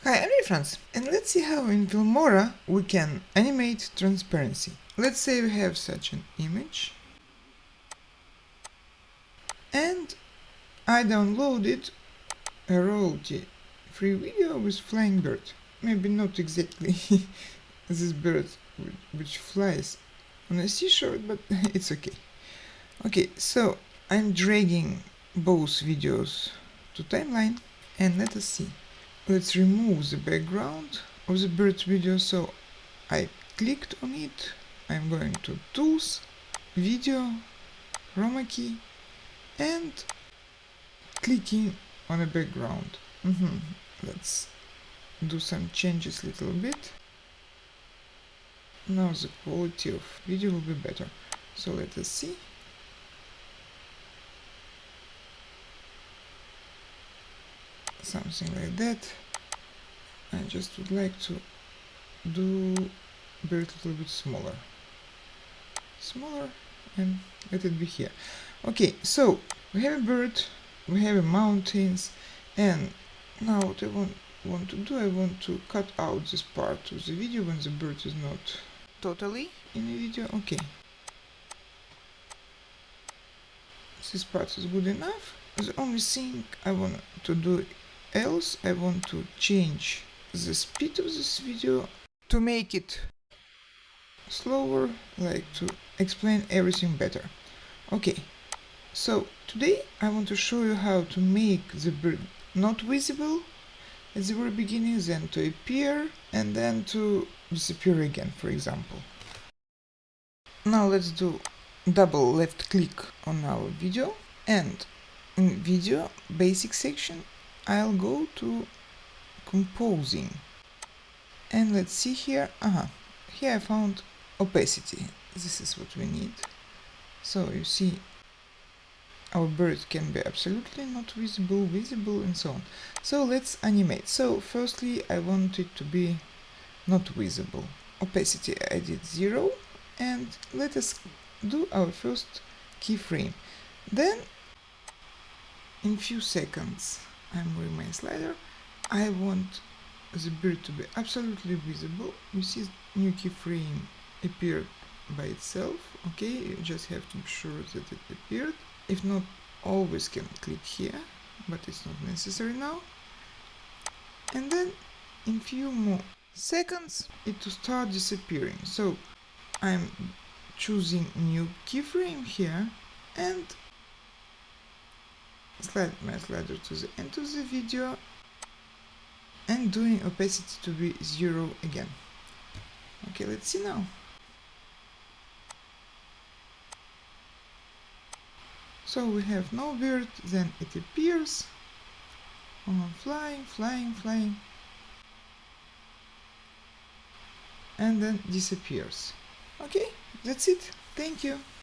Hi, I'm Franz, and let's see how in Filmora we can animate transparency. Let's say we have such an image, and I downloaded a royalty-free video with flying bird. Maybe not exactly this bird which flies on a seashore, but it's okay. Okay, so I'm dragging both videos to timeline, and let us see. Let's remove the background of the bird's video. So I clicked on it. I'm going to Tools, Video, Chroma key, and clicking on a background. Let's do some changes a little bit. Now the quality of video will be better. So let us see. Something like that. I just would like to do bird a little bit smaller. And let it be here. Okay, so we have a bird, we have a mountains, and now what I want to do, I want to cut out this part of the video when the bird is not totally in the video. Okay, this part is good enough. The only thing I want to do else, I want to change the speed of this video to make it slower, like to explain everything better. Okay, so today I want to show you how to make the bird not visible at the very beginning, then to appear, and then to disappear again, for example. Now let's do double left click on our video, and in video basic section I'll go to composing, and let's see here. Here I found opacity. This is what we need. So you see our bird can be absolutely not visible, and so on. So let's animate. So firstly I want it to be not visible. Opacity I did 0, and let us do our first keyframe. Then in few seconds, I'm moving my slider, I want the bird to be absolutely visible. You see new keyframe appeared by itself. Okay, you just have to be sure that it appeared. If not, always can click here, but it's not necessary now. And then in few more seconds it to start disappearing. So I'm choosing new keyframe here and slide my slider to the end of the video and doing opacity to be 0 again. Okay, let's see now. So we have no bird, then it appears on flying, and then disappears. Okay, that's it. Thank you.